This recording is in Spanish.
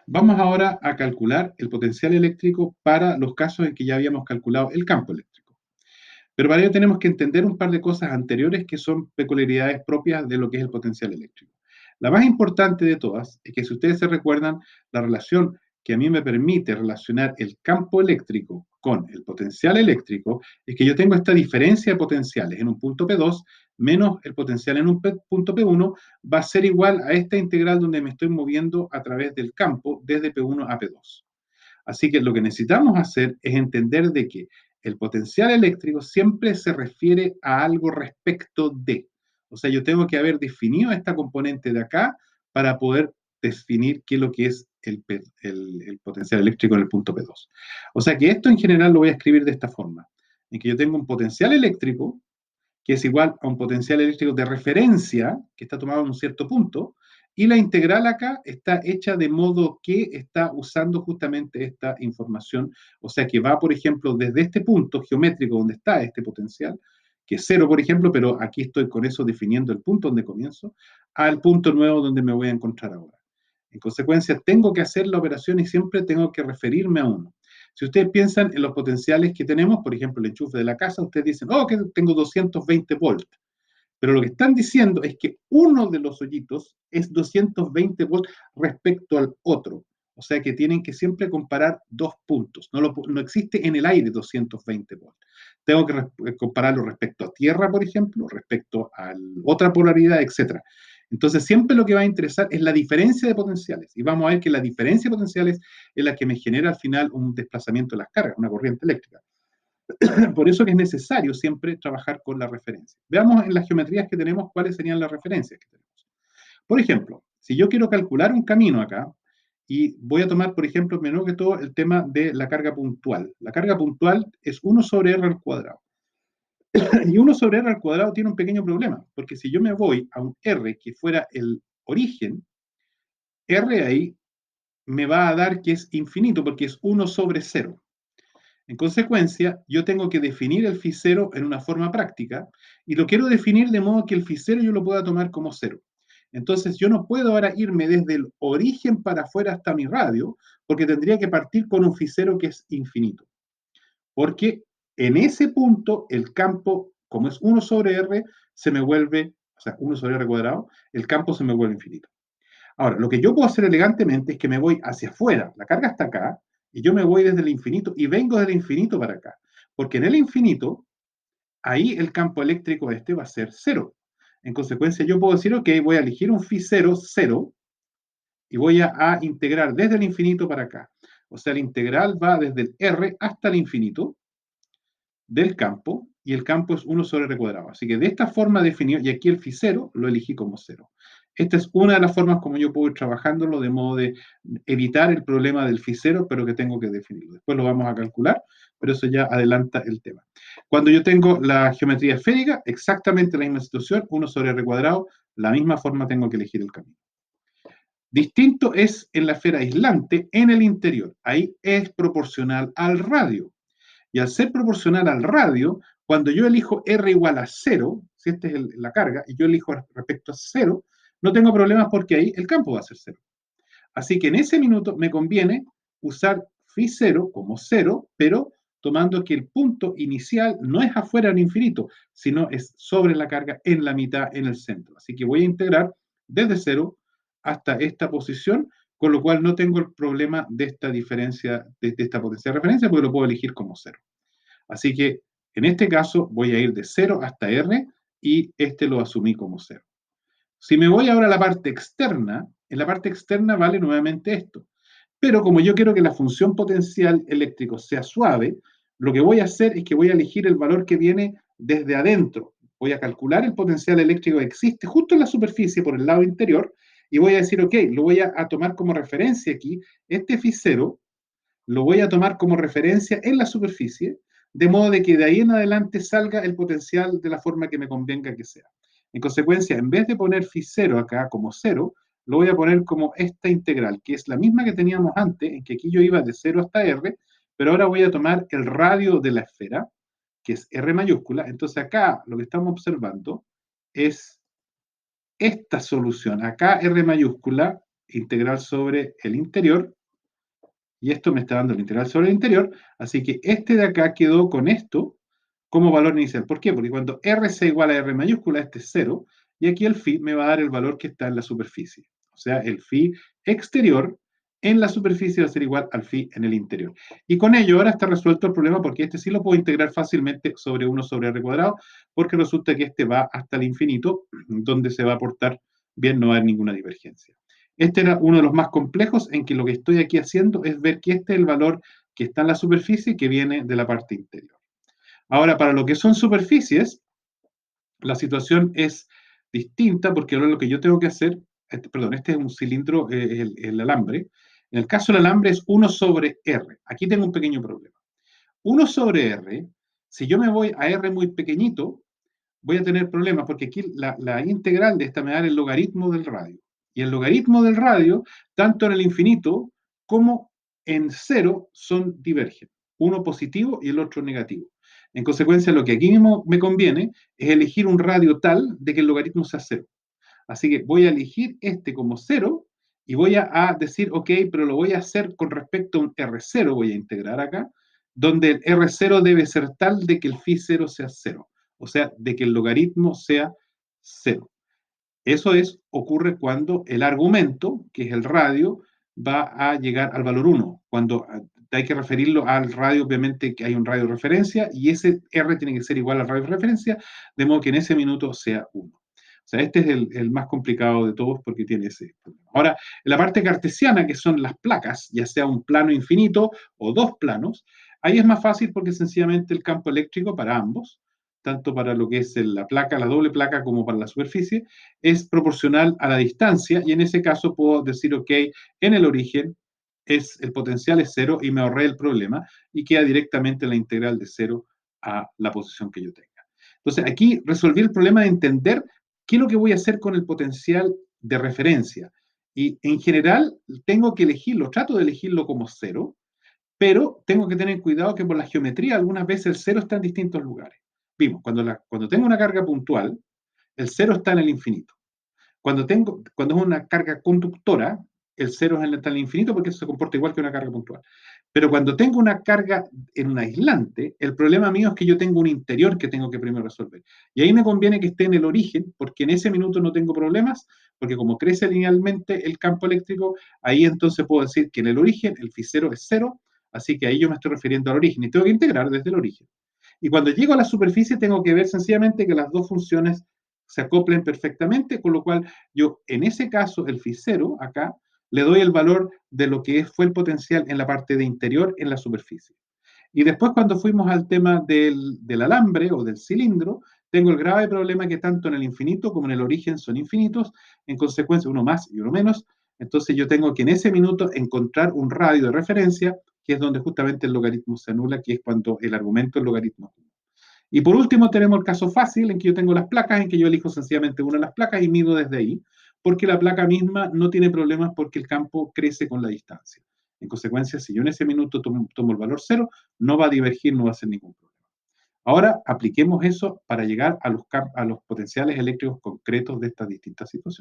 Vamos ahora a calcular el potencial eléctrico para los casos en que ya habíamos calculado el campo eléctrico. Pero para ello tenemos que entender un par de cosas anteriores que son peculiaridades propias de lo que es el potencial eléctrico. La más importante de todas es que si ustedes se recuerdan, la relación que a mí me permite relacionar el campo eléctrico con el potencial eléctrico es que yo tengo esta diferencia de potenciales en un punto P2 menos el potencial en un punto P1 va a ser igual a esta integral donde me estoy moviendo a través del campo desde P1 a P2. Así que lo que necesitamos hacer es entender de que el potencial eléctrico siempre se refiere a algo respecto de. O sea, yo tengo que haber definido esta componente de acá para poder definir qué es lo que es el potencial eléctrico en el punto P2. O sea que esto en general lo voy a escribir de esta forma, en que yo tengo un potencial eléctrico que es igual a un potencial eléctrico de referencia, que está tomado en un cierto punto, y la integral acá está hecha de modo que está usando justamente esta información, o sea que va, por ejemplo, desde este punto geométrico donde está este potencial, que es cero, por ejemplo, pero aquí estoy con eso definiendo el punto donde comienzo, al punto nuevo donde me voy a encontrar ahora. En consecuencia, tengo que hacer la operación y siempre tengo que referirme a uno. Si ustedes piensan en los potenciales que tenemos, por ejemplo, el enchufe de la casa, ustedes dicen, oh, que tengo 220 volts. Pero lo que están diciendo es que uno de los hoyitos es 220 volts respecto al otro. O sea que tienen que siempre comparar dos puntos. No existe en el aire 220 volts. Tengo que compararlo respecto a tierra, por ejemplo, respecto a otra polaridad, etc. Entonces, siempre lo que va a interesar es la diferencia de potenciales. Y vamos a ver que la diferencia de potenciales es la que me genera al final un desplazamiento de las cargas, una corriente eléctrica. Por eso que es necesario siempre trabajar con la referencia. Veamos en las geometrías que tenemos cuáles serían las referencias que tenemos. Por ejemplo, si yo quiero calcular un camino acá, y voy a tomar, por ejemplo, menos que todo, el tema de la carga puntual. La carga puntual es 1 sobre r al cuadrado. Y 1 sobre r al cuadrado tiene un pequeño problema, porque si yo me voy a un r que fuera el origen, r ahí me va a dar que es infinito, porque es 1 sobre 0. En consecuencia, yo tengo que definir el phi cero en una forma práctica y lo quiero definir de modo que el phi cero yo lo pueda tomar como cero. Entonces, yo no puedo ahora irme desde el origen para afuera hasta mi radio, porque tendría que partir con un phi cero que es infinito. Porque en ese punto, el campo, como es 1 sobre r, se me vuelve, o sea, 1 sobre r cuadrado, el campo se me vuelve infinito. Ahora, lo que yo puedo hacer elegantemente es que me voy hacia afuera, la carga está acá, y yo me voy desde el infinito y vengo del infinito para acá. Porque en el infinito, ahí el campo eléctrico este va a ser cero. En consecuencia, yo puedo decir, ok, voy a elegir un phi cero, cero, y voy a integrar desde el infinito para acá. O sea, la integral va desde el r hasta el infinito del campo, y el campo es 1 sobre r cuadrado. Así que de esta forma definido, y aquí el phi cero lo elegí como cero. Esta es una de las formas como yo puedo ir trabajándolo de modo de evitar el problema del phi cero, pero que tengo que definirlo. Después lo vamos a calcular, pero eso ya adelanta el tema. Cuando yo tengo la geometría esférica, exactamente la misma situación, 1 sobre r cuadrado, la misma forma tengo que elegir el camino. Distinto es en la esfera aislante, en el interior. Ahí es proporcional al radio. Y al ser proporcional al radio, cuando yo elijo R igual a 0, si esta es la carga, y yo elijo respecto a 0, no tengo problemas porque ahí el campo va a ser 0. Así que en ese minuto me conviene usar phi 0 como 0, pero tomando que el punto inicial no es afuera en infinito, sino es sobre la carga en la mitad, en el centro. Así que voy a integrar desde 0 hasta esta posición, con lo cual no tengo el problema de esta diferencia, de esta potencia de referencia, porque lo puedo elegir como 0. Así que en este caso voy a ir de 0 hasta R y este lo asumí como 0. Si me voy ahora a la parte externa, en la parte externa vale nuevamente esto. Pero como yo quiero que la función potencial eléctrico sea suave, lo que voy a hacer es que voy a elegir el valor que viene desde adentro. Voy a calcular el potencial eléctrico que existe justo en la superficie por el lado interior y voy a decir, ok, lo voy a tomar como referencia aquí. Este phi 0 lo voy a tomar como referencia en la superficie, de modo de que de ahí en adelante salga el potencial de la forma que me convenga que sea. En consecuencia, en vez de poner phi 0 acá como 0, lo voy a poner como esta integral, que es la misma que teníamos antes, en que aquí yo iba de 0 hasta r, pero ahora voy a tomar el radio de la esfera, que es r mayúscula. Entonces acá lo que estamos observando es esta solución. Acá r mayúscula integral sobre el interior, y esto me está dando el integral sobre el interior, así que este de acá quedó con esto como valor inicial. ¿Por qué? Porque cuando R sea igual a R mayúscula, este es 0, y aquí el phi me va a dar el valor que está en la superficie. O sea, el phi exterior en la superficie va a ser igual al phi en el interior. Y con ello ahora está resuelto el problema, porque este sí lo puedo integrar fácilmente sobre 1 sobre R cuadrado, porque resulta que este va hasta el infinito, donde se va a aportar bien, no va a haber ninguna divergencia. Este era uno de los más complejos, en que lo que estoy aquí haciendo es ver que este es el valor que está en la superficie, que viene de la parte interior. Ahora, para lo que son superficies, la situación es distinta, porque ahora lo que yo tengo que hacer, perdón, este es un cilindro, el alambre. En el caso del alambre es 1 sobre R. Aquí tengo un pequeño problema. 1 sobre R, si yo me voy a R muy pequeñito, voy a tener problemas, porque aquí la integral de esta me da el logaritmo del radio. Y el logaritmo del radio, tanto en el infinito como en cero, son divergen. Uno positivo y el otro negativo. En consecuencia, lo que aquí mismo me conviene es elegir un radio tal de que el logaritmo sea cero. Así que voy a elegir este como cero y voy a decir, ok, pero lo voy a hacer con respecto a un R0, voy a integrar acá, donde el R0 debe ser tal de que el phi 0 sea cero, o sea, de que el logaritmo sea cero. Eso ocurre cuando el argumento, que es el radio, va a llegar al valor 1. Cuando hay que referirlo al radio, obviamente que hay un radio de referencia, y ese R tiene que ser igual al radio de referencia, de modo que en ese minuto sea 1. O sea, este es el más complicado de todos, porque tiene ese problema. Ahora, en la parte cartesiana, que son las placas, ya sea un plano infinito o dos planos, ahí es más fácil, porque sencillamente el campo eléctrico para ambos, tanto para lo que es la placa, la doble placa, como para la superficie, es proporcional a la distancia, y en ese caso puedo decir, ok, en el origen el potencial es cero, y me ahorré el problema, y queda directamente la integral de cero a la posición que yo tenga. Entonces, aquí resolví el problema de entender qué es lo que voy a hacer con el potencial de referencia. Y en general tengo que elegirlo, trato de elegirlo como cero, pero tengo que tener cuidado que por la geometría algunas veces el cero está en distintos lugares. Vimos, cuando tengo una carga puntual, el cero está en el infinito. Cuando es una carga conductora, el cero está en el infinito, porque eso se comporta igual que una carga puntual. Pero cuando tengo una carga en un aislante, el problema mío es que yo tengo un interior que tengo que primero resolver. Y ahí me conviene que esté en el origen, porque en ese minuto no tengo problemas, porque como crece linealmente el campo eléctrico, ahí entonces puedo decir que en el origen el phi 0 es cero, así que ahí yo me estoy refiriendo al origen, y tengo que integrar desde el origen. Y cuando llego a la superficie tengo que ver sencillamente que las dos funciones se acoplen perfectamente, con lo cual yo en ese caso, el phi 0 acá, le doy el valor de lo que fue el potencial en la parte de interior en la superficie. Y después, cuando fuimos al tema del alambre o del cilindro, tengo el grave problema que tanto en el infinito como en el origen son infinitos, en consecuencia uno más y uno menos. Entonces yo tengo que en ese minuto encontrar un radio de referencia, que es donde justamente el logaritmo se anula, que es cuando el argumento es logaritmo. Y por último tenemos el caso fácil, en que yo tengo las placas, en que yo elijo sencillamente una de las placas y mido desde ahí, porque la placa misma no tiene problemas, porque el campo crece con la distancia. En consecuencia, si yo en ese minuto tomo el valor cero, no va a divergir, no va a ser ningún problema. Ahora apliquemos eso para llegar a los potenciales eléctricos concretos de estas distintas situaciones.